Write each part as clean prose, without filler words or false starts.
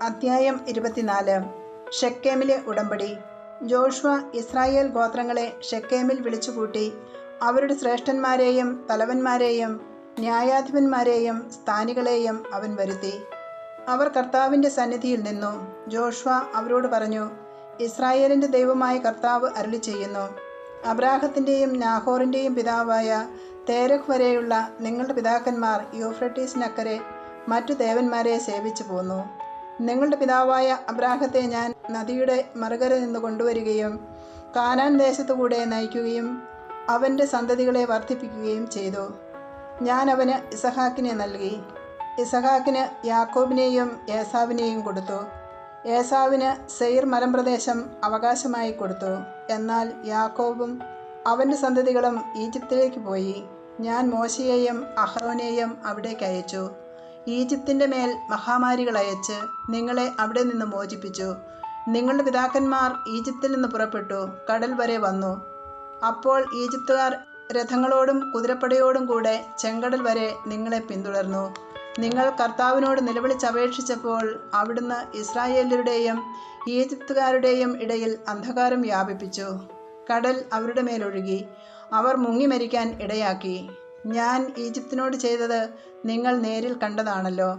അധ്യായം 24. ഷെക്കേമിലെ ഉടമ്പടി. Joshua Israel ഗോത്രങ്ങളെ ഷെക്കേമിൽ വിളിച്ചുകൂട്ടി അവരുടെ ശ്രേഷ്ഠന്മാരെയും തലവന്മാരെയും ന്യായാധിപന്മാരെയും സ്ഥാനികളെയും അവൻ വരുത്തി. അവർ കർത്താവിൻ്റെ സന്നിധിയിൽ നിന്നു. ജോഷുവ അവരോട് പറഞ്ഞു, ഇസ്രായേലിൻ്റെ ദൈവമായ കർത്താവ് അരുളി ചെയ്യുന്നു, അബ്രാഹത്തിൻ്റെയും നാഹോറിൻ്റെയും പിതാവായ തേരഹ് വരെയുള്ള നിങ്ങളുടെ പിതാക്കന്മാർ യൂഫ്രട്ടീസിനക്കരെ മറ്റു ദേവന്മാരെ സേവിച്ചു പോന്നു. നിങ്ങളുടെ പിതാവായ അബ്രാഹത്തെ ഞാൻ നദിയുടെ മറുകര നിന്ന് കൊണ്ടുവരികയും കാനാൻ ദേശത്തുകൂടെ നയിക്കുകയും അവൻ്റെ സന്തതികളെ വർദ്ധിപ്പിക്കുകയും ചെയ്തു. ഞാൻ അവന് ഇസഹാക്കിനെ നൽകി. ഇസഹാക്കിന് യാക്കോബിനെയും ഏസാവിനെയും കൊടുത്തു. ഏസാവിന് സെയിർ മലമ്പ്രദേശം അവകാശമായി കൊടുത്തു. എന്നാൽ യാക്കോബും അവൻ്റെ സന്തതികളും ഈജിപ്തിലേക്ക് പോയി. ഞാൻ മോശയെയും അഹ്റോനെയും അവിടേക്ക് അയച്ചു. ഈജിപ്തിൻ്റെ മേൽ മഹാമാരികൾ അയച്ച് നിങ്ങളെ അവിടെ നിന്ന് മോചിപ്പിച്ചു. നിങ്ങളുടെ പിതാക്കന്മാർ ഈജിപ്തിൽ നിന്ന് പുറപ്പെട്ടു കടൽ വരെ വന്നു. അപ്പോൾ ഈജിപ്തുകാർ രഥങ്ങളോടും കുതിരപ്പടയോടും കൂടെ ചെങ്കടൽ വരെ നിങ്ങളെ പിന്തുടർന്നു. നിങ്ങൾ കർത്താവിനോട് നിലവിളിച്ചപേക്ഷിച്ചപ്പോൾ അവിടുന്ന് ഇസ്രായേല്യരുടെയും ഈജിപ്തുകാരുടെയും ഇടയിൽ അന്ധകാരം വ്യാപിപ്പിച്ചു. കടൽ അവരുടെ മേലൊഴുകി അവർ മുങ്ങി മരിക്കാൻ ഇടയാക്കി. ഞാൻ ഈജിപ്തിനോട് ചെയ്തത് നിങ്ങൾ നേരിൽ കണ്ടതാണല്ലോ.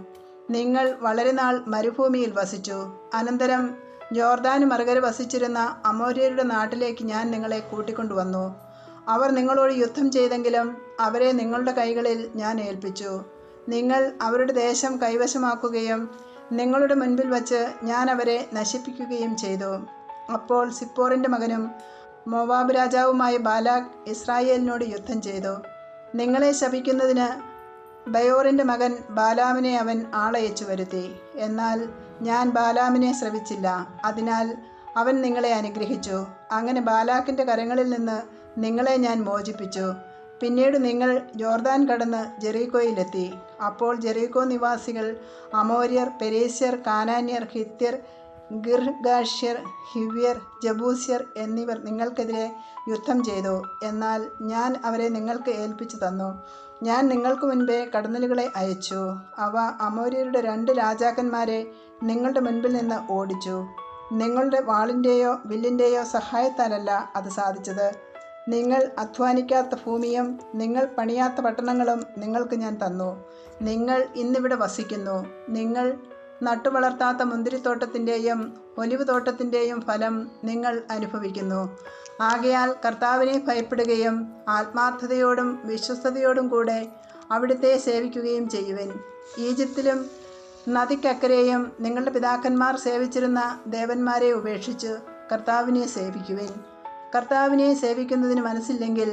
നിങ്ങൾ വളരെ നാൾ മരുഭൂമിയിൽ വസിച്ചു. അനന്തരം യോർദാന് മറുകര വസിച്ചിരുന്ന അമോര്യരുടെ നാട്ടിലേക്ക് ഞാൻ നിങ്ങളെ കൂട്ടിക്കൊണ്ടുവന്നു. അവർ നിങ്ങളോട് യുദ്ധം ചെയ്തെങ്കിലും അവരെ നിങ്ങളുടെ കൈകളിൽ ഞാൻ ഏൽപ്പിച്ചു. നിങ്ങൾ അവരുടെ ദേശം കൈവശമാക്കുകയും നിങ്ങളുടെ മുൻപിൽ വച്ച് ഞാൻ അവരെ നശിപ്പിക്കുകയും ചെയ്തു. അപ്പോൾ സിപ്പോറിൻ്റെ മകനും മോവാബ് രാജാവുമായ ബാലാക് ഇസ്രായേലിനോട് യുദ്ധം ചെയ്തു. നിങ്ങളെ ശപിക്കുന്നതിന് ബയോറിൻ്റെ മകൻ ബാലാമിനെ അവൻ ആളയച്ചു വരുത്തി. എന്നാൽ ഞാൻ ബാലാമിനെ ശ്രവിച്ചില്ല. അതിനാൽ അവൻ നിങ്ങളെ അനുഗ്രഹിച്ചു. അങ്ങനെ ബാലാക്കിൻ്റെ കരങ്ങളിൽ നിന്ന് നിങ്ങളെ ഞാൻ മോചിപ്പിച്ചു. പിന്നീട് നിങ്ങൾ യോർദാൻ കടന്ന് ജെറീക്കോയിലെത്തി. അപ്പോൾ ജെറീക്കോ നിവാസികൾ അമോര്യർ, പെരീസ്യർ, കാനാന്യർ, ഹിത്യർ, ഗിർഗാഷ്യർ, ഹിവ്യർ, ജബൂസ്യർ എന്നിവർ നിങ്ങൾക്കെതിരെ യുദ്ധം ചെയ്തു. എന്നാൽ ഞാൻ അവരെ നിങ്ങൾക്ക് ഏൽപ്പിച്ചു തന്നു. ഞാൻ നിങ്ങൾക്ക് മുൻപേ കടന്നലുകളെ അയച്ചു. അവ അമോര്യരുടെ 2 രാജാക്കന്മാരെ നിങ്ങളുടെ മുൻപിൽ നിന്ന് ഓടിച്ചു. നിങ്ങളുടെ വാളിൻ്റെയോ വില്ലിൻ്റെയോ സഹായത്താലല്ല അത് സാധിച്ചത്. നിങ്ങൾ അധ്വാനിക്കാത്ത ഭൂമിയും നിങ്ങൾ പണിയാത്ത പട്ടണങ്ങളും നിങ്ങൾക്ക് ഞാൻ തന്നു. നിങ്ങൾ ഇന്നിവിടെ വസിക്കുന്നു. നിങ്ങൾ നട്ടുവളർത്താത്ത മുന്തിരിത്തോട്ടത്തിൻ്റെയും ഒലിവ് തോട്ടത്തിൻ്റെയും ഫലം നിങ്ങൾ അനുഭവിക്കുന്നു. ആകയാൽ കർത്താവിനെ ഭയപ്പെടുകയും ആത്മാർത്ഥതയോടും വിശ്വസ്തയോടും കൂടെ അവിടുത്തെ സേവിക്കുകയും ചെയ്യുവിൻ. ഈജിപ്തിലും നദിക്കക്കരെയും നിങ്ങളുടെ പിതാക്കന്മാർ സേവിച്ചിരുന്ന ദേവന്മാരെ ഉപേക്ഷിച്ച് കർത്താവിനെ സേവിക്കുവിൻ. കർത്താവിനെ സേവിക്കുന്നതിന് മനസ്സില്ലെങ്കിൽ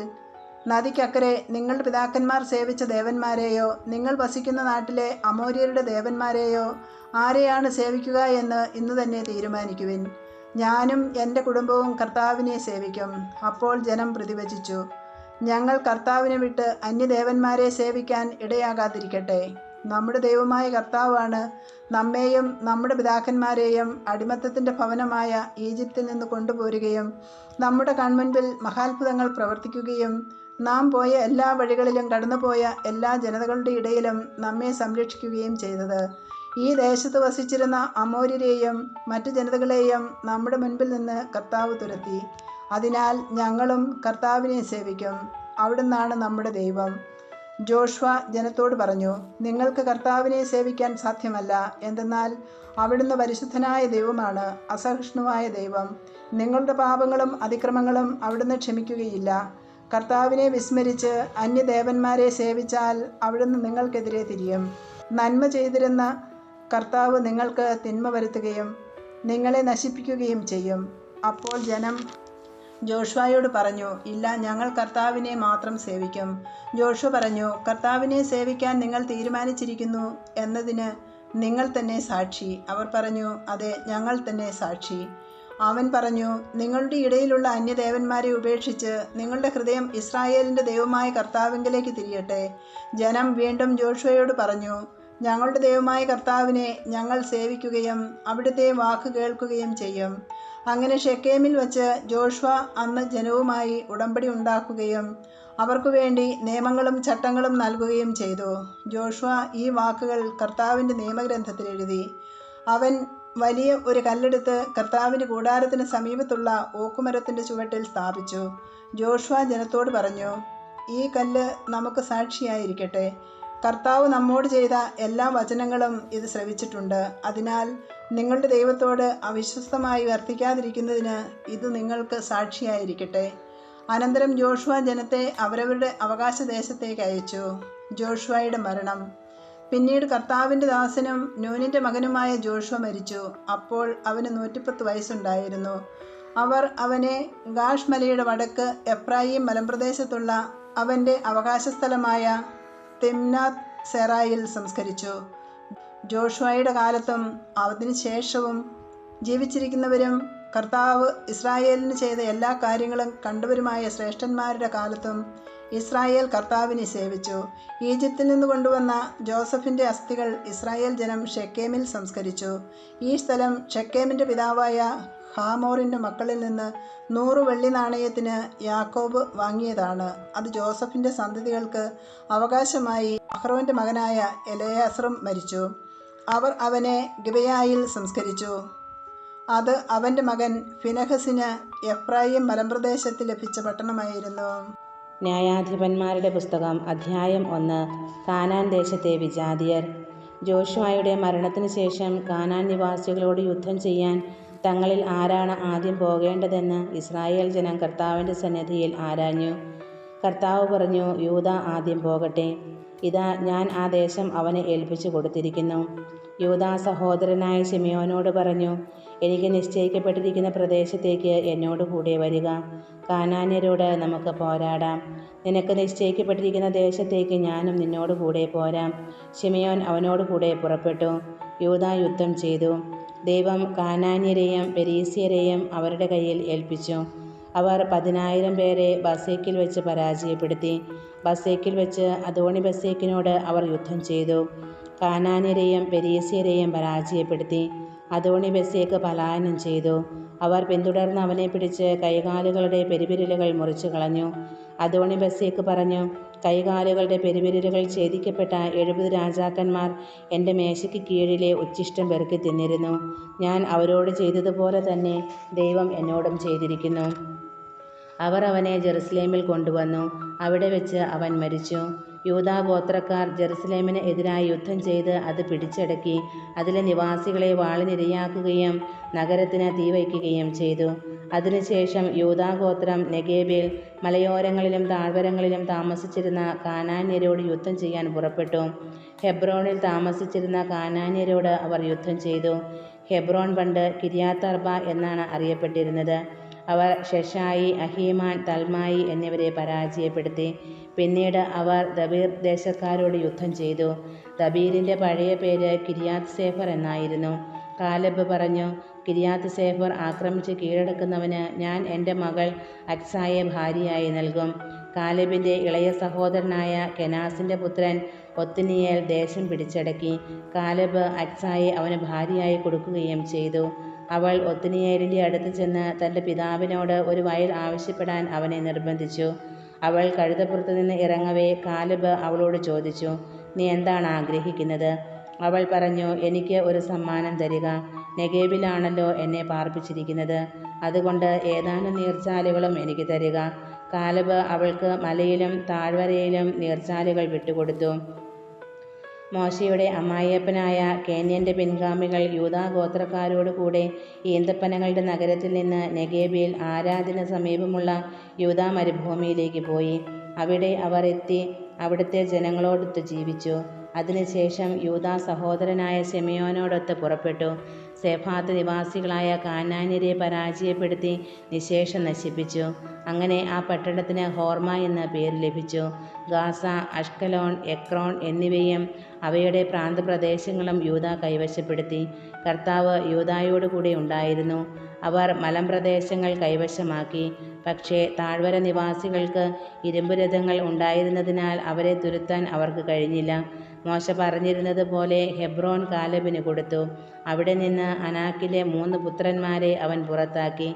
നദിക്കക്കരെ നിങ്ങളുടെ പിതാക്കന്മാർ സേവിച്ച ദേവന്മാരെയോ നിങ്ങൾ വസിക്കുന്ന നാട്ടിലെ അമോര്യരുടെ ദേവന്മാരെയോ ആരെയാണ് സേവിക്കുക എന്ന് ഇന്ന് തന്നെ തീരുമാനിക്കുവിൻ. ഞാനും എൻ്റെ കുടുംബവും കർത്താവിനെ സേവിക്കും. അപ്പോൾ ജനം പ്രതിവചിച്ചു, ഞങ്ങൾ കർത്താവിനെ വിട്ട് അന്യദേവന്മാരെ സേവിക്കാൻ ഇടയാകാതിരിക്കട്ടെ. നമ്മുടെ ദൈവമായ കർത്താവാണ് നമ്മെയും നമ്മുടെ പിതാക്കന്മാരെയും അടിമത്തത്തിൻ്റെ ഭവനമായ ഈജിപ്തിൽ നിന്ന് കൊണ്ടുപോരുകയും നമ്മുടെ കൺമുൻപിൽ മഹാത്ഭുതങ്ങൾ പ്രവർത്തിക്കുകയും നാം പോയ എല്ലാ വഴികളിലും കടന്നുപോയ എല്ലാ ജനതകളുടെ ഇടയിലും നമ്മെ സംരക്ഷിക്കുകയും ചെയ്തത്. ഈ ദേശത്ത് വസിച്ചിരുന്ന അമോര്യരെയും മറ്റു ജനതകളെയും നമ്മുടെ മുൻപിൽ നിന്ന് കർത്താവ് തുരത്തി. അതിനാൽ ഞങ്ങളും കർത്താവിനെ സേവിക്കും. അവിടുന്നാണ് നമ്മുടെ ദൈവം. ജോഷുവ ജനത്തോട് പറഞ്ഞു, നിങ്ങൾക്ക് കർത്താവിനെ സേവിക്കാൻ സാധ്യമല്ല. എന്തെന്നാൽ അവിടുന്ന് പരിശുദ്ധനായ ദൈവമാണ്, അസഹിഷ്ണുവായ ദൈവം. നിങ്ങളുടെ പാപങ്ങളും അതിക്രമങ്ങളും അവിടുന്ന് ക്ഷമിക്കുകയില്ല. കർത്താവിനെ വിസ്മരിച്ച് അന്യദേവന്മാരെ സേവിച്ചാൽ അവിടുന്ന് നിങ്ങൾക്കെതിരെ തിരിയും. നന്മ ചെയ്തിരുന്ന കർത്താവ് നിങ്ങൾക്ക് തിന്മ വരുത്തുകയും നിങ്ങളെ നശിപ്പിക്കുകയും ചെയ്യും. അപ്പോൾ ജനം ജോഷുവയോട് പറഞ്ഞു, ഇല്ല, ഞങ്ങൾ കർത്താവിനെ മാത്രം സേവിക്കും. ജോഷുവ പറഞ്ഞു, കർത്താവിനെ സേവിക്കാൻ നിങ്ങൾ തീരുമാനിച്ചിരിക്കുന്നു എന്നതിന് നിങ്ങൾ തന്നെ സാക്ഷി. അവർ പറഞ്ഞു, അതെ, ഞങ്ങൾ തന്നെ സാക്ഷി. അവൻ പറഞ്ഞു, നിങ്ങളുടെ ഇടയിലുള്ള അന്യദേവന്മാരെ ഉപേക്ഷിച്ച് നിങ്ങളുടെ ഹൃദയം ഇസ്രായേലിൻ്റെ ദൈവമായ കർത്താവിങ്കലേക്ക് തിരിയട്ടെ. ജനം വീണ്ടും ജോഷുവയോട് പറഞ്ഞു, ഞങ്ങളുടെ ദൈവമായ കർത്താവിനെ ഞങ്ങൾ സേവിക്കുകയും അവിടുത്തെ വാക്ക് കേൾക്കുകയും ചെയ്യും. അങ്ങനെ ഷെക്കേമിൽ വച്ച് ജോഷുവ അന്ന് ജനവുമായി ഉടമ്പടി ഉണ്ടാക്കുകയും അവർക്കു വേണ്ടി നിയമങ്ങളും ചട്ടങ്ങളും നൽകുകയും ചെയ്തു. ജോഷുവ ഈ വാക്കുകൾ കർത്താവിൻ്റെ നിയമഗ്രന്ഥത്തിൽ എഴുതി. അവൻ വലിയ ഒരു കല്ലെടുത്ത് കർത്താവിൻ്റെ കൂടാരത്തിന് സമീപത്തുള്ള ഓക്കുമരത്തിൻ്റെ ചുവട്ടിൽ സ്ഥാപിച്ചു. ജോഷുവ ജനത്തോട് പറഞ്ഞു, ഈ കല്ല് നമുക്ക് സാക്ഷിയായിരിക്കട്ടെ. കർത്താവ് നമ്മോട് ചെയ്ത എല്ലാ വചനങ്ങളും ഇത് ശ്രവിച്ചിട്ടുണ്ട്. അതിനാൽ നിങ്ങളുടെ ദൈവത്തോട് അവിശ്വസ്തമായി വർത്തിക്കാതിരിക്കുന്നതിന് ഇത് നിങ്ങൾക്ക് സാക്ഷിയായിരിക്കട്ടെ. അനന്തരം ജോഷുവ ജനത്തെ അവരവരുടെ അവകാശദേശത്തേക്ക് അയച്ചു. ജോഷുവയുടെ മരണം. പിന്നീട് കർത്താവിൻ്റെ ദാസനും നൂനിൻ്റെ മകനുമായ ജോഷുവ മരിച്ചു. അപ്പോൾ അവന് 110 വയസ്സുണ്ടായിരുന്നു. അവർ അവനെ ഗാഷ് മലയുടെ വടക്ക് എഫ്രായീം മലമ്പ്രദേശത്തുള്ള അവൻ്റെ അവകാശസ്ഥലമായ തിമ്നാത്ത് സെറായിൽ സംസ്കരിച്ചു. ജോഷുവയുടെ കാലത്തും അതിനുശേഷവും ജീവിച്ചിരിക്കുന്നവരും കർത്താവ് ഇസ്രായേലിന് ചെയ്ത എല്ലാ കാര്യങ്ങളും കണ്ടവരുമായ ശ്രേഷ്ഠന്മാരുടെ കാലത്തും ഇസ്രായേൽ കർത്താവിനെ സേവിച്ചു. ഈജിപ്തിൽ നിന്ന് കൊണ്ടുവന്ന ജോസഫിൻ്റെ അസ്ഥികൾ ഇസ്രായേൽ ജനം ഷെക്കേമിൽ സംസ്കരിച്ചു. ഈ സ്ഥലം ഷെക്കേമിൻ്റെ പിതാവായ ഹാമോറിൻ്റെ മക്കളിൽ നിന്ന് 100 വെള്ളി നാണയത്തിന് യാക്കോബ് വാങ്ങിയതാണ്. അത് ജോസഫിൻ്റെ സന്തതികൾക്ക് അവകാശമായി. അഹ്റോൻ്റെ മകനായ എലെയാസറും മരിച്ചു. അവർ അവനെ ഗിബെയായിൽ സംസ്കരിച്ചു. അത് അവൻ്റെ മകൻ ഫിനെഹസിന് എഫ്രായീം മലമ്പ്രദേശത്ത് ലഭിച്ച പട്ടണമായിരുന്നു. ന്യായാധിപന്മാരുടെ പുസ്തകം അധ്യായം 1. കാനാൻ ദേശത്തെ വിജാതിയർ. ജോഷുവയുടെ മരണത്തിന് ശേഷം കാനാൻ നിവാസികളോട് യുദ്ധം ചെയ്യാൻ തങ്ങളിൽ ആരാണ് ആദ്യം പോകേണ്ടതെന്ന് ഇസ്രായേൽ ജനം കർത്താവിൻ്റെ സന്നിധിയിൽ ആരാഞ്ഞു. കർത്താവ് പറഞ്ഞു, യൂദ ആദ്യം പോകട്ടെ. ഇതാ, ഞാൻ ആ ദേശം അവന് ഏൽപ്പിച്ചു കൊടുത്തിരിക്കുന്നു. യൂദാ സഹോദരനായ ശിമെയോനോട് പറഞ്ഞു, എനിക്ക് നിശ്ചയിക്കപ്പെട്ടിരിക്കുന്ന പ്രദേശത്തേക്ക് എന്നോട് കൂടെ വരിക. കാനാന്യരോട് നമുക്ക് പോരാടാം. നിനക്ക് നിശ്ചയിക്കപ്പെട്ടിരിക്കുന്ന ദേശത്തേക്ക് ഞാനും നിന്നോട് കൂടെ പോരാം. ശിമെയോൻ അവനോട് കൂടെ പുറപ്പെട്ടു. യൂദാ യുദ്ധം ചെയ്തു. ദൈവം കാനാന്യരെയും പെരീസ്യരെയും അവരുടെ കയ്യിൽ ഏൽപ്പിച്ചു. അവർ 10,000 പേരെ ബസേക്കിൽ വെച്ച് പരാജയപ്പെടുത്തി. ബസേക്കിൽ വെച്ച് അദോണി ബസേക്കിനോട് അവർ യുദ്ധം ചെയ്തു. കാനാന്യരെയും പെരീസ്യരെയും പരാജയപ്പെടുത്തി. അദോണി ബസേക്ക് പലായനം ചെയ്തു. അവർ പിന്തുടർന്ന് അവനെ പിടിച്ച് കൈകാലുകളുടെ പെരുവിരലുകൾ മുറിച്ചു കളഞ്ഞു. അദോണി ബസേക്ക് പറഞ്ഞു, കൈകാലുകളുടെ പെരുവിരലുകൾ ഛേദിക്കപ്പെട്ട 70 രാജാക്കന്മാർ എൻ്റെ മേശയ്ക്ക് കീഴിലെ ഉച്ഛിഷ്ടം പെറുക്കി തിന്നിരുന്നു. ഞാൻ അവരോട് ചെയ്തതുപോലെ തന്നെ ദൈവം എന്നോടും ചെയ്തിരിക്കുന്നു. അവർ അവനെ ജെറുസലേമിൽ കൊണ്ടുവന്നു. അവിടെ വെച്ച് അവൻ മരിച്ചു. യൂദാ ഗോത്രക്കാർ ജെറുസലേമിന് എതിരായി യുദ്ധം ചെയ്ത് അത് പിടിച്ചടക്കി അതിലെ നിവാസികളെ വാളിനിരയാക്കുകയും നഗരത്തിന് തീവയ്ക്കുകയും ചെയ്തു. അതിനുശേഷം യൂദാ ഗോത്രം നെഗേബിൽ മലയോരങ്ങളിലും താഴ്വരങ്ങളിലും താമസിച്ചിരുന്ന കാനാന്യരോട് യുദ്ധം ചെയ്യാൻ പുറപ്പെട്ടു. ഹെബ്രോണിൽ താമസിച്ചിരുന്ന കാനാന്യരോട് അവർ യുദ്ധം ചെയ്തു. ഹെബ്രോൺ പണ്ട് കിര്യാത്തർബ എന്നാണ് അറിയപ്പെട്ടിരുന്നത്. അവർ ഷെഷായി, അഹീമാൻ, തൽമായി എന്നിവരെ പരാജയപ്പെടുത്തി. പിന്നീട് അവർ ദബീർ ദേശക്കാരോട് യുദ്ധം ചെയ്തു. ദബീരിൻ്റെ പഴയ പേര് കിര്യാത്ത് സേഫർ എന്നായിരുന്നു. കാലെബ് പറഞ്ഞു, കിര്യാത്ത് സേഫർ ആക്രമിച്ച് കീഴടക്കുന്നവന് ഞാൻ എൻ്റെ മകൾ അക്സായെ ഭാര്യയായി നൽകും. കാലെബിൻ്റെ ഇളയ സഹോദരനായ കെനാസിൻ്റെ പുത്രൻ ഒത്നിയേൽ ദേശം പിടിച്ചടക്കി. കാലെബ് അക്സായെ അവന് ഭാര്യയായി കൊടുക്കുകയും ചെയ്തു. അവൾ ഒത്നിയേലിൻ്റെ അടുത്ത് ചെന്ന് തൻ്റെ പിതാവിനോട് ഒരു വയൽ ആവശ്യപ്പെടാൻ അവനെ നിർബന്ധിച്ചു. അവൾ കഴുതപ്പുറത്ത് നിന്ന് ഇറങ്ങവേ കാലെബ് അവളോട് ചോദിച്ചു, നീ എന്താണ് ആഗ്രഹിക്കുന്നത്? അവൾ പറഞ്ഞു, എനിക്ക് ഒരു സമ്മാനം തരിക. നെഗേബിലാണല്ലോ എന്നെ പാർപ്പിച്ചിരിക്കുന്നത്. അതുകൊണ്ട് ഏതാനും നീർച്ചാലുകളും എനിക്ക് തരിക. കാലെബ് അവൾക്ക് മലയിലും താഴ്വരയിലും നീർച്ചാലുകൾ വിട്ടുകൊടുത്തു. മോശയുടെ അമ്മായിയപ്പനായ കേന്യൻ്റെ പിൻഗാമികൾ യൂദാ ഗോത്രക്കാരോട് കൂടെ ഈന്തപ്പനകളുടെ നഗരത്തിൽ നിന്ന് നെഗേബിൽ ആരാദിന് സമീപമുള്ള യൂദാ മരുഭൂമിയിലേക്ക് പോയി. അവിടെ അവർ എത്തി അവിടുത്തെ ജനങ്ങളോടൊത്ത് ജീവിച്ചു. അതിനുശേഷം യൂദാ സഹോദരനായ ശിമെയോനോടൊത്ത് പുറപ്പെട്ടു. സെഫാത്ത് നിവാസികളായ കാനാന്യരെ പരാജയപ്പെടുത്തി നിശേഷം നശിപ്പിച്ചു. അങ്ങനെ ആ പട്ടണത്തിന് ഹോർമ എന്ന പേര് ലഭിച്ചു. ഗാസ, അഷ്കലോൺ, എക്രോൺ എന്നിവയും അവയുടെ പ്രാന്തപ്രദേശങ്ങളും യൂദാ കൈവശപ്പെടുത്തി. കർത്താവ് യൂദായോട് കൂടെ ഉണ്ടായിരുന്നു. അവർ മലമ്പ്രദേശങ്ങൾ കൈവശമാക്കി. പക്ഷേ താഴ്വര നിവാസികൾക്ക് ഇരുമ്പുരഥങ്ങൾ ഉണ്ടായിരുന്നതിനാൽ അവരെ തുരത്താൻ അവർക്ക് കഴിഞ്ഞില്ല. മോശ പറഞ്ഞിരുന്നത് പോലെ ഹെബ്രോൺ കാലെബിന് കൊടുത്തു. അവിടെ നിന്ന് അനാക്കിലെ 3 പുത്രന്മാരെ അവൻ പുറത്താക്കി.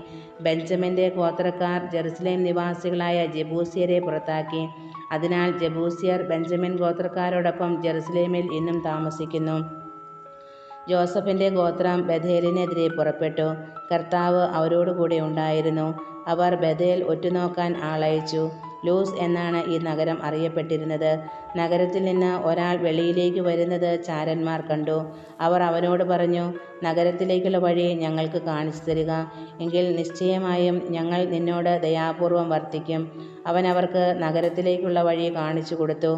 ബെഞ്ചമിൻ്റെ ഗോത്രക്കാർ ജെറുസലേം നിവാസികളായ ജബൂസ്യരെ പുറത്താക്കി. അതിനാൽ ജബൂസ്യർ ബെഞ്ചമിൻ ഗോത്രക്കാരോടൊപ്പം ജെറുസലേമിൽ ഇന്നും താമസിക്കുന്നു. ജോസഫിൻ്റെ ഗോത്രം ബഥേലിനെതിരെ പുറപ്പെട്ടു. കർത്താവ് അവരോടുകൂടെ ഉണ്ടായിരുന്നു. അവർ ബഥേൽ ഒറ്റുനോക്കാൻ ആളയച്ചു. ലൂസ് എന്നാണ് ഈ നഗരം അറിയപ്പെട്ടിരുന്നത്. നഗരത്തിൽ നിന്ന് ഒരാൾ വെളിയിലേക്ക് വരുന്നത് ചാരന്മാർ കണ്ടു. അവർ അവനോട് പറഞ്ഞു, നഗരത്തിലേക്കുള്ള വഴി ഞങ്ങൾക്ക് കാണിച്ചു തരിക, എങ്കിൽ നിശ്ചയമായും ഞങ്ങൾ നിന്നോട് ദയാപൂർവം വർത്തിക്കും. അവൻ അവർക്ക് നഗരത്തിലേക്കുള്ള വഴി കാണിച്ചു കൊടുത്തു.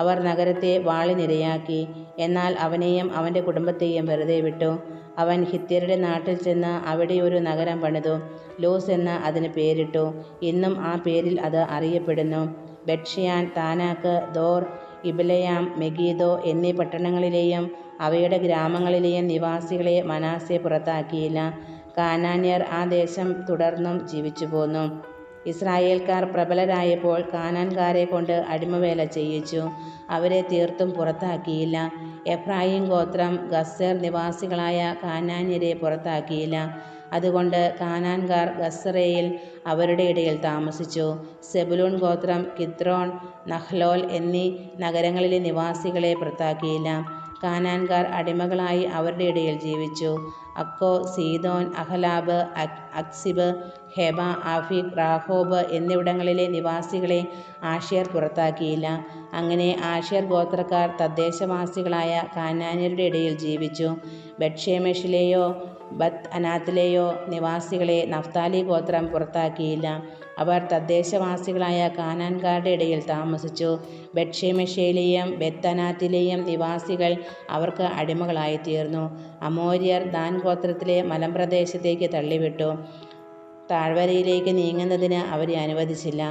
അവർ നഗരത്തെ വാളിനിരയാക്കി. എന്നാൽ അവനെയും അവൻ്റെ കുടുംബത്തെയും വെറുതെ വിട്ടു. അവൻ ഹിത്യരുടെ നാട്ടിൽ ചെന്ന് അവിടെ ഒരു നഗരം പണിതു. ലൂസ് എന്ന് അതിന് പേരിട്ടു. ഇന്നും ആ പേരിൽ അത് അറിയപ്പെടുന്നു. ബെത്ഷെയാൻ, താനാക്ക്, ദോർ, ഇബ്ലെയാം, മെഗീദോ എന്നീ പട്ടണങ്ങളിലെയും അവയുടെ ഗ്രാമങ്ങളിലെയും നിവാസികളെ മനാസെ പുറത്താക്കിയില്ല. കാനാന്യർ ആ ദേശം തുടർന്നും ജീവിച്ചു പോന്നു. ഇസ്രായേൽക്കാർ പ്രബലരായപ്പോൾ കാനാൻകാരെ കൊണ്ട് അടിമവേല ചെയ്യിച്ചു. അവരെ തീർത്തും പുറത്താക്കിയില്ല. എഫ്രായിം ഗോത്രം ഗസ്സർ നിവാസികളായ കാനാന്യരെ പുറത്താക്കിയില്ല. അതുകൊണ്ട് കാനാൻകാർ ഗസ്സറയിൽ അവരുടെ ഇടയിൽ താമസിച്ചു. സെബുലൂൺ ഗോത്രം കിദ്രോൺ, നഹ്ലോൽ എന്നീ നഗരങ്ങളിലെ നിവാസികളെ പുറത്താക്കിയില്ല. കാനാൻകാർ അടിമകളായി അവരുടെ ഇടയിൽ ജീവിച്ചു. അക്കോ, സീദോൻ, അഹലാബ്, അക്സിബ്, ഹെബ, ആഫിക്, റാഹോബ് എന്നിവിടങ്ങളിലെ നിവാസികളെ ആശേർ പുറത്താക്കിയില്ല. അങ്ങനെ ആശേർ ഗോത്രക്കാർ തദ്ദേശവാസികളായ കാനാന്യരുടെ ഇടയിൽ ജീവിച്ചു. ബത്ഷേമെഷിലെയോ ബത്ത് അനാത്തിലെയോ നിവാസികളെ നഫ്താലി ഗോത്രം പുറത്താക്കിയില്ല. അവർ തദ്ദേശവാസികളായ കാനാൻകാരുടെ ഇടയിൽ താമസിച്ചു. ബത്ഷേമെഷിലെയും ബത്ത് അനാത്തിലെയും നിവാസികൾ അവർക്ക് അടിമകളായിത്തീർന്നു. അമോര്യർ ദാൻ ഗോത്രത്തിലെ മലമ്പ്രദേശത്തേക്ക് തള്ളിവിട്ടു. താഴ്വരയിലേക്ക് നീങ്ങുന്നതിന് അവരെ അനുവദിച്ചില്ല.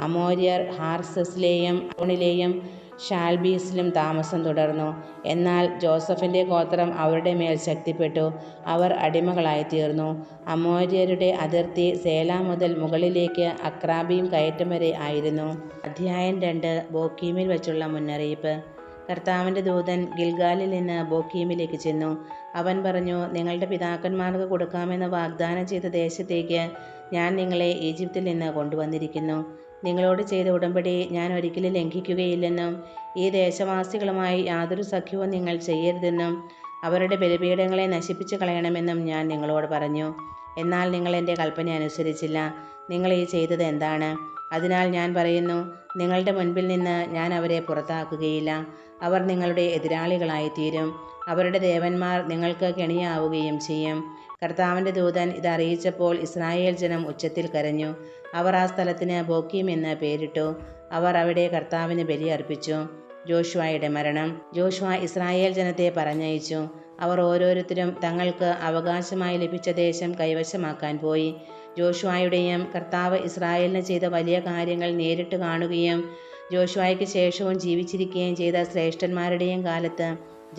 അമോര്യർ ഹാർസസിലെയും അറോണിലെയും ഷാൽബീസിലും താമസം തുടർന്നു. എന്നാൽ ജോസഫിൻ്റെ ഗോത്രം അവരുടെ മേൽ ശക്തിപ്പെട്ടു. അവർ അടിമകളായിത്തീർന്നു. അമോര്യരുടെ അതിർത്തി സേല മുതൽ മുകളിലേക്ക് അക്രാബീം കയറ്റം വരെ ആയിരുന്നു. അധ്യായം 2. ബോക്കീമിൽ വെച്ചുള്ള മുന്നറിയിപ്പ്. കർത്താവിൻ്റെ ദൂതൻ ഗിൽഗാലിൽ നിന്ന് ബോക്കീമിലേക്ക് ചെന്നു. അവൻ പറഞ്ഞു, നിങ്ങളുടെ പിതാക്കന്മാർക്ക് കൊടുക്കാമെന്ന് വാഗ്ദാനം ചെയ്ത ദേശത്തേക്ക് ഞാൻ നിങ്ങളെ ഈജിപ്തിൽ നിന്ന് കൊണ്ടുവന്നിരിക്കുന്നു. നിങ്ങളോട് ചെയ്ത ഉടമ്പടി ഞാൻ ഒരിക്കലും ലംഘിക്കുകയില്ലെന്നും ഈ ദേശവാസികളുമായി യാതൊരു സഖ്യവും നിങ്ങൾ ചെയ്യരുതെന്നും അവരുടെ ബലിപീഠങ്ങളെ നശിപ്പിച്ചു കളയണമെന്നും ഞാൻ നിങ്ങളോട് പറഞ്ഞു. എന്നാൽ നിങ്ങൾ എൻ്റെ കൽപ്പന അനുസരിച്ചില്ല. നിങ്ങൾ ഈ ചെയ്തത് എന്താണ്? അതിനാൽ ഞാൻ പറയുന്നു, നിങ്ങളുടെ മുൻപിൽ നിന്ന് ഞാൻ അവരെ പുറത്താക്കുകയില്ല. അവർ നിങ്ങളുടെ എതിരാളികളായിത്തീരും. അവരുടെ ദേവന്മാർ നിങ്ങൾക്ക് കെണിയാവുകയും ചെയ്യും. കർത്താവിൻ്റെ ദൂതൻ ഇതറിയിച്ചപ്പോൾ ഇസ്രായേൽ ജനം ഉച്ചത്തിൽ കരഞ്ഞു. അവർ ആ സ്ഥലത്തിന് ബോക്കീം എന്ന് പേരിട്ടു. അവർ അവിടെ കർത്താവിന് ബലി അർപ്പിച്ചു. ജോഷുവയുടെ മരണം. ജോഷുവ ഇസ്രായേൽ ജനത്തെ പറഞ്ഞയച്ചു. അവർ ഓരോരുത്തരും തങ്ങൾക്ക് അവകാശമായി ലഭിച്ച ദേശം കൈവശമാക്കാൻ പോയി. ജോഷുവയുടെയും കർത്താവ് ഇസ്രായേലിന് ചെയ്ത വലിയ കാര്യങ്ങൾ നേരിട്ട് കാണുകയും ജോഷുവയ്ക്ക് ശേഷവും ജീവിച്ചിരിക്കുകയും ചെയ്ത ശ്രേഷ്ഠന്മാരുടെയും കാലത്ത്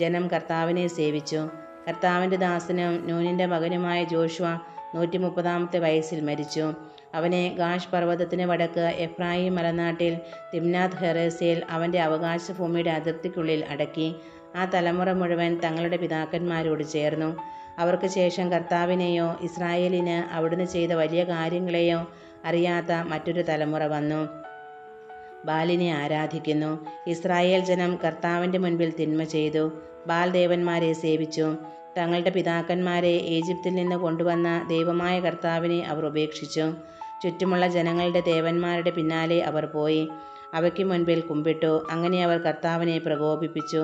ജനം കർത്താവിനെ സേവിച്ചു. കർത്താവിൻ്റെ ദാസനും നൂനിൻ്റെ മകനുമായ ജോഷുവ 130 വയസ്സിൽ മരിച്ചു. അവനെ ഗാഷ് പർവ്വതത്തിന് വടക്ക് എഫ്രായിം മലനാട്ടിൽ തിമ്നാത്ത് ഹെറേസയിൽ അവൻ്റെ അവകാശ ഭൂമിയുടെ അതിർത്തിക്കുള്ളിൽ അടക്കി. ആ തലമുറ മുഴുവൻ തങ്ങളുടെ പിതാക്കന്മാരോട് ചേർന്നു. അവർക്ക് ശേഷം കർത്താവിനെയോ ഇസ്രായേലിന് അവിടുന്ന് ചെയ്ത വലിയ കാര്യങ്ങളെയോ അറിയാത്ത മറ്റൊരു തലമുറ വന്നു. ബാലിനെ ആരാധിക്കുന്നു. ഇസ്രായേൽ ജനം കർത്താവിൻ്റെ മുൻപിൽ തിന്മ ചെയ്തു. ബാൽ ദേവന്മാരെ സേവിച്ചു. തങ്ങളുടെ പിതാക്കന്മാരെ ഈജിപ്തിൽ നിന്ന് കൊണ്ടുവന്ന ദൈവമായ കർത്താവിനെ അവർ ഉപേക്ഷിച്ചു. ചുറ്റുമുള്ള ജനങ്ങളുടെ ദേവന്മാരുടെ പിന്നാലെ അവർ പോയി അവയ്ക്ക് മുൻപിൽ കുമ്പിട്ടു. അങ്ങനെ അവർ കർത്താവിനെ പ്രകോപിപ്പിച്ചു.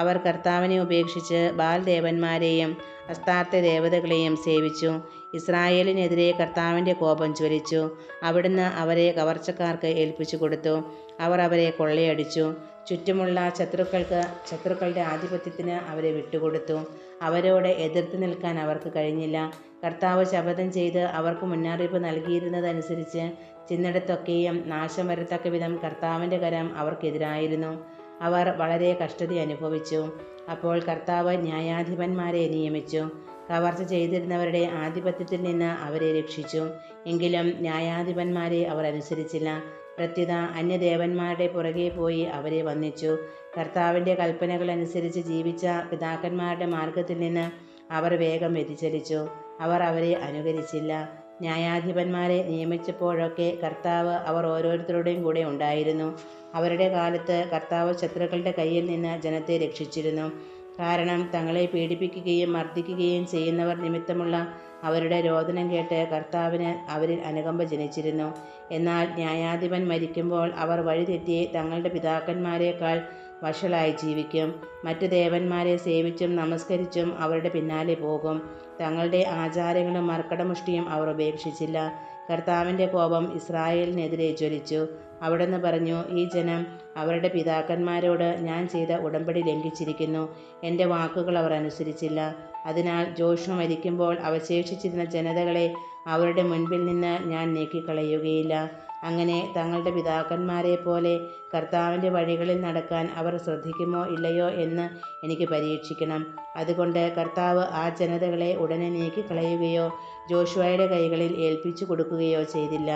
അവർ കർത്താവിനെ ഉപേക്ഷിച്ച് ബാൽ ദേവന്മാരെയും അസ്താർത്തെ ദേവതകളെയും സേവിച്ചു. ഇസ്രായേലിനെതിരെ കർത്താവിൻ്റെ കോപം ജ്വലിച്ചു. അവിടുന്ന് അവരെ കവർച്ചക്കാർക്ക് ഏൽപ്പിച്ചു കൊടുത്തു. അവർ അവരെ കൊള്ളയടിച്ചു. ചുറ്റുമുള്ള ശത്രുക്കളുടെ ആധിപത്യത്തിന് അവരെ വിട്ടുകൊടുത്തു. അവരോട് എതിർത്ത് നിൽക്കാൻ അവർക്ക് കഴിഞ്ഞില്ല. കർത്താവ് ശപഥം ചെയ്ത് അവർക്ക് മുന്നറിയിപ്പ് നൽകിയിരുന്നതനുസരിച്ച് ചിന്നിടത്തൊക്കെയും നാശം വരത്തക്ക വിധം കർത്താവിൻ്റെ കരം അവർക്കെതിരായിരുന്നു. അവർ വളരെ കഷ്ടത അനുഭവിച്ചു. അപ്പോൾ കർത്താവ് ന്യായാധിപന്മാരെ നിയമിച്ചു. കവർച്ച ചെയ്തിരുന്നവരുടെ ആധിപത്യത്തിൽ നിന്ന് അവരെ രക്ഷിച്ചു. എങ്കിലും ന്യായാധിപന്മാരെ അവർ അനുസരിച്ചില്ല. പ്രത്യുത അന്യദേവന്മാരുടെ പുറകെ പോയി അവരെ വന്ദിച്ചു. കർത്താവിൻ്റെ കൽപ്പനകൾ അനുസരിച്ച് ജീവിച്ച പിതാക്കന്മാരുടെ മാർഗത്തിൽ നിന്ന് അവർ വേഗം വ്യതിചലിച്ചു. അവർ അവരെ അനുകരിച്ചില്ല. ന്യായാധിപന്മാരെ നിയമിച്ചപ്പോഴൊക്കെ കർത്താവ് അവർ ഓരോരുത്തരുടെയും കൂടെ ഉണ്ടായിരുന്നു. അവരുടെ കാലത്ത് കർത്താവ് ശത്രുക്കളുടെ കയ്യിൽ നിന്ന് ജനത്തെ രക്ഷിച്ചിരുന്നു. കാരണം തങ്ങളെ പീഡിപ്പിക്കുകയും മർദ്ദിക്കുകയും ചെയ്യുന്നവർ നിമിത്തമുള്ള അവരുടെ രോദനം കേട്ട് കർത്താവിന് അവരിൽ അനുകമ്പ ജനിച്ചിരുന്നു. എന്നാൽ ന്യായാധിപൻ മരിക്കുമ്പോൾ അവർ വഴിതെറ്റി തങ്ങളുടെ പിതാക്കന്മാരെക്കാൾ വഷളായി ജീവിക്കും. മറ്റു ദേവന്മാരെ സേവിച്ചും നമസ്കരിച്ചും അവരുടെ പിന്നാലെ പോകും. തങ്ങളുടെ ആചാരങ്ങളും മർക്കടമുഷ്ടിയും അവർ ഉപേക്ഷിച്ചില്ല. കർത്താവിൻ്റെ കോപം ഇസ്രായേലിനെതിരെ ജ്വലിച്ചു. അവിടുന്ന് പറഞ്ഞു, ഈ ജനം അവരുടെ പിതാക്കന്മാരോട് ഞാൻ ചെയ്ത ഉടമ്പടി ലംഘിച്ചിരിക്കുന്നു. എൻ്റെ വാക്കുകൾ അവർ അനുസരിച്ചില്ല. അതിനാൽ ജോഷുവ മരിക്കുമ്പോൾ അവശേഷിച്ചിരുന്ന ജനതകളെ അവരുടെ മുൻപിൽ നിന്ന് ഞാൻ നീക്കിക്കളയുകയില്ല. അങ്ങനെ തങ്ങളുടെ പിതാക്കന്മാരെ പോലെ കർത്താവിൻ്റെ വഴികളിൽ നടക്കാൻ അവർ ശ്രദ്ധിക്കുമോ ഇല്ലയോ എന്ന് എനിക്ക് പരീക്ഷിക്കണം. അതുകൊണ്ട് കർത്താവ് ആ ജനതകളെ ഉടനെ നീക്കിക്കളയുകയോ ജോഷുവയുടെ കൈകളിൽ ഏൽപ്പിച്ചു കൊടുക്കുകയോ ചെയ്തില്ല.